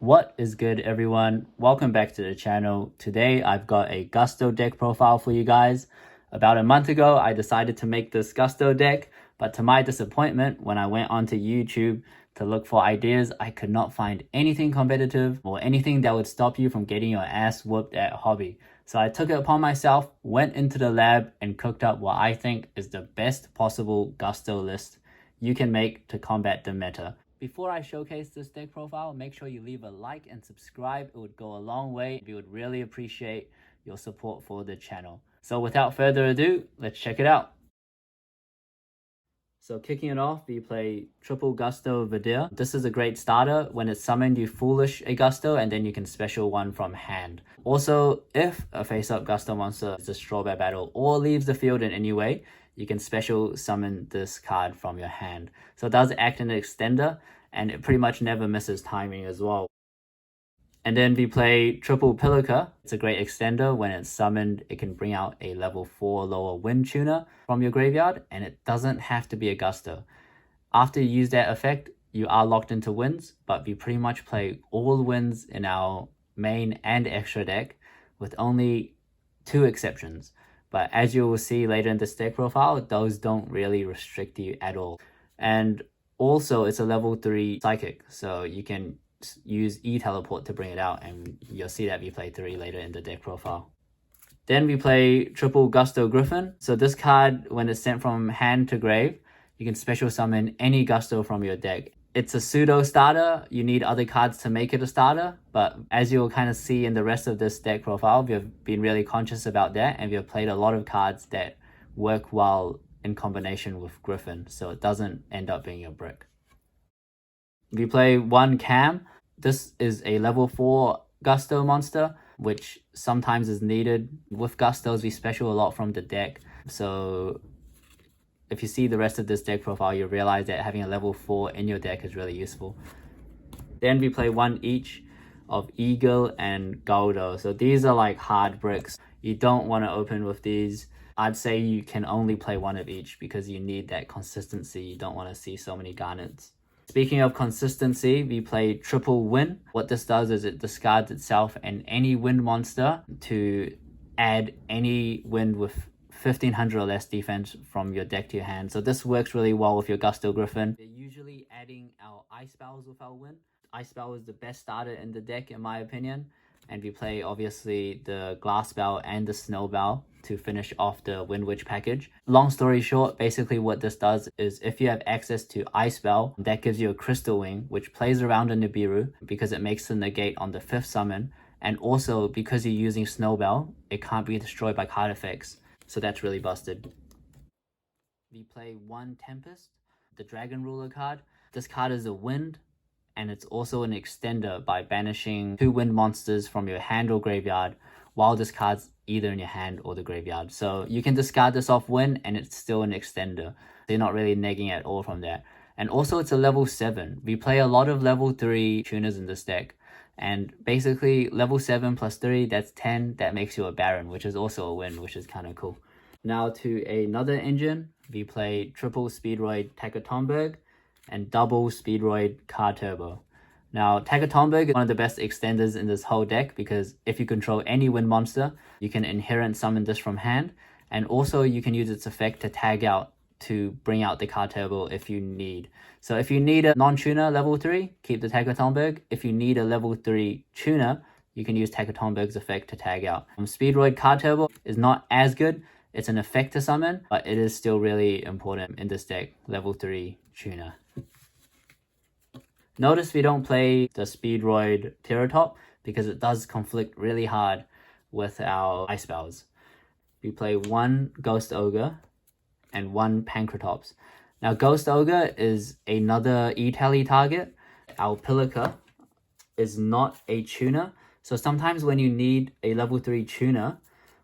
What is good, everyone? Welcome back to the channel. Today I've got a Gusto deck profile for you guys. About a month ago I decided to make this Gusto deck, but to my disappointment, when I went onto YouTube to look for ideas, I could not find anything competitive or anything that would stop you from getting your ass whooped at hobby. So I took it upon myself, went into the lab and cooked up what I think is the best possible Gusto list you can make to combat the meta. Before I showcase this deck profile, make sure you leave a like and subscribe. It would go a long way. We would really appreciate your support for the channel. So without further ado, let's check it out. So kicking it off, we play triple Gusto Verdir. This is a great starter. When it's summoned, you foolish a Gusto and then you can special one from hand. Also, if a face-up Gusto monster is a strawberry battle or leaves the field in any way, you can special summon this card from your hand. So it does act in an extender, and it pretty much never misses timing as well. And then we play triple Piloca. It's a great extender. When it's summoned, it can bring out a level 4 lower Wynn tuner from your graveyard, and it doesn't have to be a Gusto. After you use that effect, you are locked into wins, but we pretty much play all wins in our main and extra deck, with only 2 exceptions. But as you will see later in this deck profile, those don't really restrict you at all. And also, it's a level 3 psychic, so you can use E-teleport to bring it out, and you'll see that we play 3 later in the deck profile. Then we play triple Gusto Griffin. So this card, when it's sent from hand to grave, you can special summon any Gusto from your deck. It's a pseudo starter. You need other cards to make it a starter, but as you'll kind of see in the rest of this deck profile, we've been really conscious about that, and we've played a lot of cards that work well in combination with Griffin, so it doesn't end up being a brick. We play one Cam. This is a level 4 Gusto monster, which sometimes is needed. With Gustos, we special a lot from the deck, so if you see the rest of this deck profile, you'll realize that having a level 4 in your deck is really useful. Then we play one each of Eagle and Goldo. So these are like hard bricks. You don't want to open with these. I'd say you can only play one of each because you need that consistency. You don't want to see so many garnets. Speaking of consistency, we play triple Wynn. What this does is it discards itself and any Wynn monster to add any Wynn with 1500 or less defense from your deck to your hand. So this works really well with your Gusto Griffin. We're usually adding our Ice Spells with our Wynn. Ice Spell is the best starter in the deck in my opinion. And we play obviously the Glass Spell and the Snow Spell to finish off the Wind Witch package. Long story short, basically what this does is if you have access to Ice Spell, that gives you a Crystal Wing, which plays around a Nibiru because it makes the negate on the 5th summon. And also because you're using Snow Spell, it can't be destroyed by card effects. So that's really busted. We play one Tempest, the Dragon Ruler card. This card is a wind, and it's also an extender by banishing 2 wind monsters from your hand or graveyard while this card's either in your hand or the graveyard. So you can discard this off wind and it's still an extender. So you're not really negging at all from that. And also it's a level 7. We play a lot of level 3 tuners in this deck. And basically level 7 plus 3, that's 10. That makes you a Baron, which is also a win, which is kind of cool. Now to another engine, we play triple Speedroid Takatonberg and double Speedroid Car Turbo. Now Takatonberg is one of the best extenders in this whole deck because if you control any wind monster, you can inherent summon this from hand, and also you can use its effect to tag out to bring out the Car Turbo if you need. So if you need a non-tuner level 3, keep the Takatonberg. If you need a level 3 tuner, you can use Takatonberg's effect to tag out. Speedroid Car Turbo is not as good. It's an effect to summon, but it is still really important in this deck, level 3 tuner. Notice we don't play the Speedroid Terratop because it does conflict really hard with our Ice Spells. We play one Ghost Ogre and one Pancratops. Now Ghost Ogre is another E-tally target. Our Piloca is not a tuner, so sometimes when you need a level 3 tuner,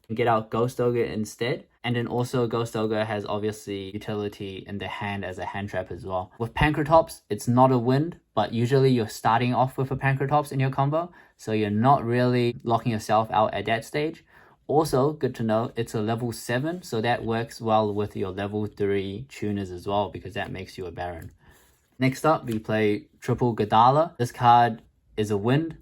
you can get out Ghost Ogre instead. And then also Ghost Ogre has obviously utility in the hand as a hand trap as well. With Pancratops, it's not a wind, but usually you're starting off with a Pancratops in your combo, so you're not really locking yourself out at that stage. Also, good to know, it's a level 7, so that works well with your level 3 tuners as well because that makes you a Baron. Next up, we play triple Gadala. This card is a Wind.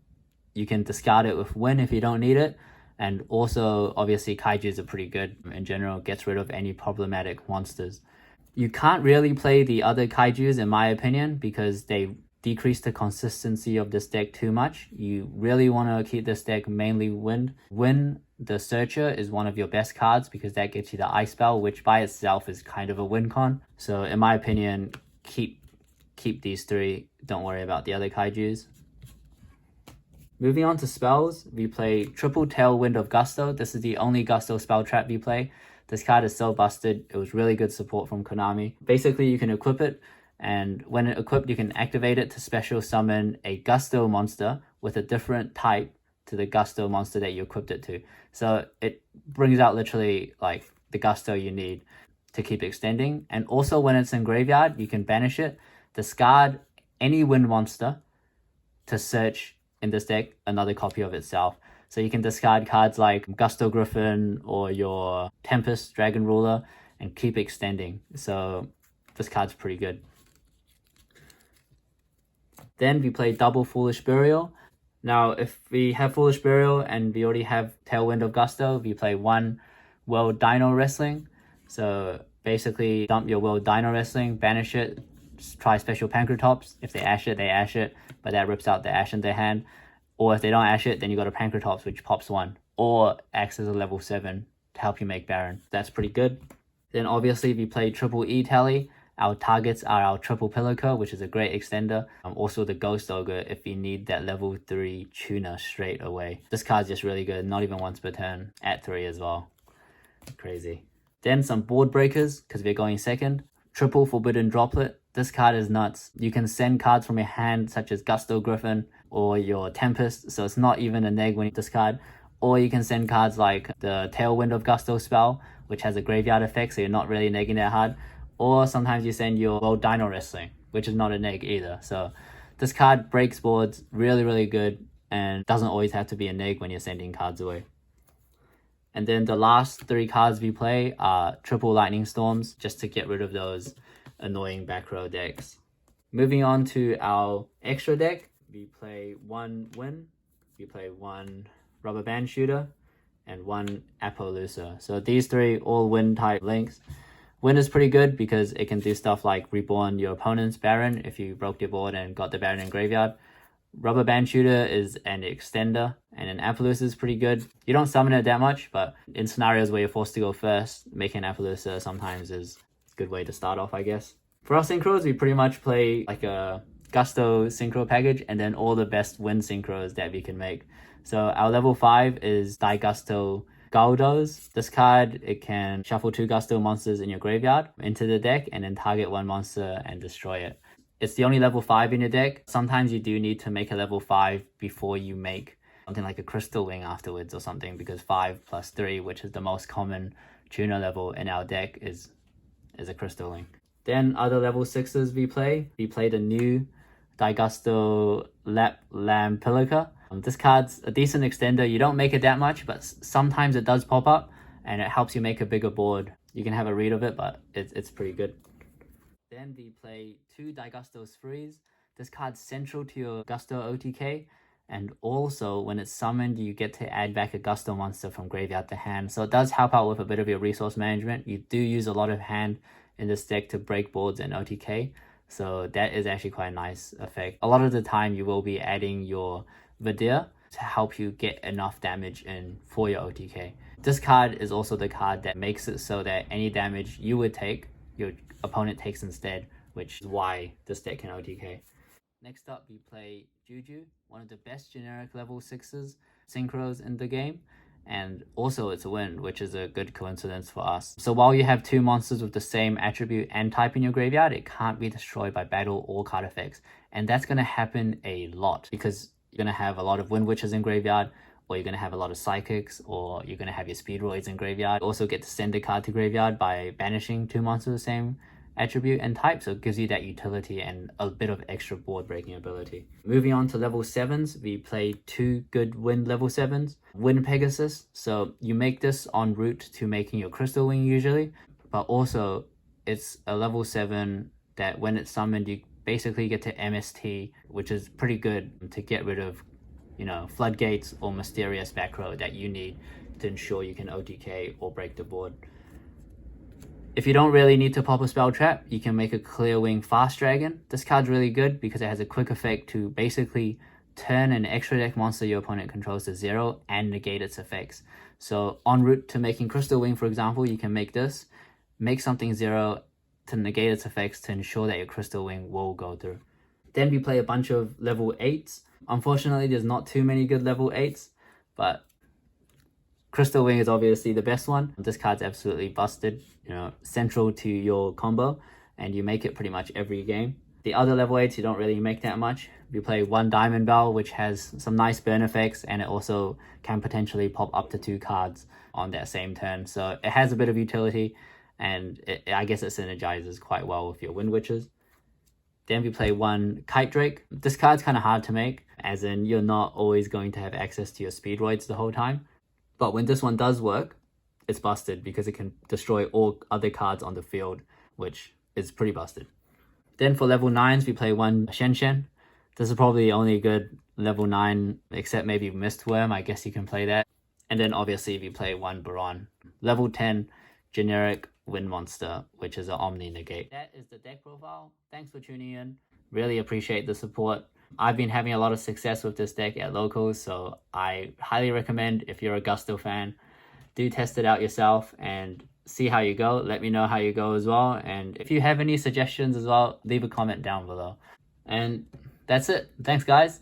You can discard it with Wynn if you don't need it. And also, obviously, Kaijus are pretty good in general, gets rid of any problematic monsters. You can't really play the other Kaijus, in my opinion, because they decrease the consistency of this deck too much. You really want to keep this deck mainly Wind. Wynn, the Searcher, is one of your best cards because that gets you the Ice Spell, which by itself is kind of a win con. So in my opinion, keep these three. Don't worry about the other Kaijus. Moving on to spells, we play Triple Tailwind of Gusto. This is the only Gusto spell trap we play. This card is so busted. It was really good support from Konami. Basically, you can equip it, and when it equipped, you can activate it to special summon a Gusto monster with a different type to the Gusto monster that you equipped it to. So it brings out literally like the Gusto you need to keep extending. And also when it's in graveyard, you can banish it, discard any Wind monster to search in this deck another copy of itself. So you can discard cards like Gusto Griffin or your Tempest Dragon Ruler and keep extending. So this card's pretty good. Then we play double Foolish Burial. Now if we have Foolish Burial and we already have Tailwind of Gusto, we play one World Dino Wrestling. So basically dump your World Dino Wrestling, banish it, try special Pancratops. If they ash it, they ash it, but that rips out the ash in their hand. Or if they don't ash it, then you got a Pancratops, which pops one, or acts as a level 7 to help you make Baron. That's pretty good. Then obviously we play Triple E Tally. Our targets are our Triple Piloca, which is a great extender. Also the Ghost Ogre if you need that level 3 tuner straight away. This card's just really good, not even once per turn, at 3 as well. Crazy. Then some board breakers, because we're going second. Triple Forbidden Droplet. This card is nuts. You can send cards from your hand such as Gusto Griffin or your Tempest, so it's not even a neg when you discard. Or you can send cards like the Tailwind of Gusto spell, which has a graveyard effect, so you're not really negging that hard. Or sometimes you send your World Dino Wrestling, which is not a neg either. So this card breaks boards really, really good and doesn't always have to be a neg when you're sending cards away. And then the last 3 cards we play are Triple Lightning Storms, just to get rid of those annoying back row decks. Moving on to our extra deck, we play one Wynn, we play one Rubber Band Shooter, and one Appaloosa. So these 3 all Wynn type links. Wynn is pretty good because it can do stuff like reborn your opponent's Baron if you broke your board and got the Baron in graveyard. Rubber Band Shooter is an extender, and an Appaloosa is pretty good. You don't summon it that much, but in scenarios where you're forced to go first, making Appaloosa sometimes is a good way to start off, I guess. For our synchros, we pretty much play like a Gusto synchro package and then all the best Wynn synchros that we can make. So our level 5 is Digosto Galdos. This card, it can shuffle 2 Gusto monsters in your graveyard into the deck and then target 1 monster and destroy it. It's the only level 5 in your deck. Sometimes you do need to make a level 5 before you make something like a Crystal Wing afterwards or something, because 5 plus 3, which is the most common tuner level in our deck, is a Crystal Wing. Then other level 6s we play the new Digosto Lam Piloca. This card's a decent extender. You don't make it that much, but sometimes it does pop up and it helps you make a bigger board. You can have a read of it, but it's pretty good. Then we play 2 Digosto Freeze. This card's central to your Gusto OTK, and also when it's summoned, you get to add back a Gusto monster from graveyard to hand. So it does help out with a bit of your resource management. You do use a lot of hand in this deck to break boards and OTK, so that is actually quite a nice effect. A lot of the time, you will be adding your Verdir to help you get enough damage in for your OTK. This card is also the card that makes it so that any damage you would take, your opponent takes instead, which is why this deck can OTK. Next up, we play Juju, one of the best generic level 6s synchros in the game, and also it's a Wynn, which is a good coincidence for us. So while you have 2 monsters with the same attribute and type in your graveyard, it can't be destroyed by battle or card effects, and that's going to happen a lot because you're going to have a lot of Wind Witches in graveyard, or you're going to have a lot of Psychics, or you're going to have your Speedroids in graveyard. Also get to send a card to graveyard by banishing 2 monsters with the same attribute and type, so it gives you that utility and a bit of extra board breaking ability. Moving on to level 7s, we play 2 good Wynn level 7s. Wynn Pegasus, so you make this en route to making your Crystal Wing usually, but also it's a level 7 that when it's summoned, you basically get to MST, which is pretty good to get rid of, you know, floodgates or mysterious back row that you need to ensure you can OTK or break the board. If you don't really need to pop a spell trap, you can make a clear wing fast dragon. This card's really good because it has a quick effect to basically turn an extra deck monster your opponent controls to 0 and negate its effects. So en route to making Crystal Wing, for example, you can make this, make something 0 to negate its effects to ensure that your Crystal Wing will go through. Then we play a bunch of level 8s. Unfortunately, there's not too many good level 8s, but Crystal Wing is obviously the best one. This card's absolutely busted, you know, central to your combo, and you make it pretty much every game. The other level 8s, you don't really make that much. We play 1 Diamond Bell, which has some nice burn effects, and it also can potentially pop up to 2 cards on that same turn. So it has a bit of utility, and I guess it synergizes quite well with your Wind Witches. Then we play 1 Kite Drake. This card's kind of hard to make, as in you're not always going to have access to your Speedroids the whole time. But when this one does work, it's busted because it can destroy all other cards on the field, which is pretty busted. Then for level 9s, we play 1 Shen Shen. This is probably the only good level 9, except maybe Mistworm. I guess you can play that. And then obviously we play 1 Baron. Level 10, generic Wind Monster, which is an Omni Negate. That is the deck profile. Thanks for tuning in. Really appreciate the support. I've been having a lot of success with this deck at locals, so I highly recommend, if you're a Gusto fan, do test it out yourself and see how you go. Let me know how you go as well. And if you have any suggestions as well, leave a comment down below. And that's it. Thanks, guys.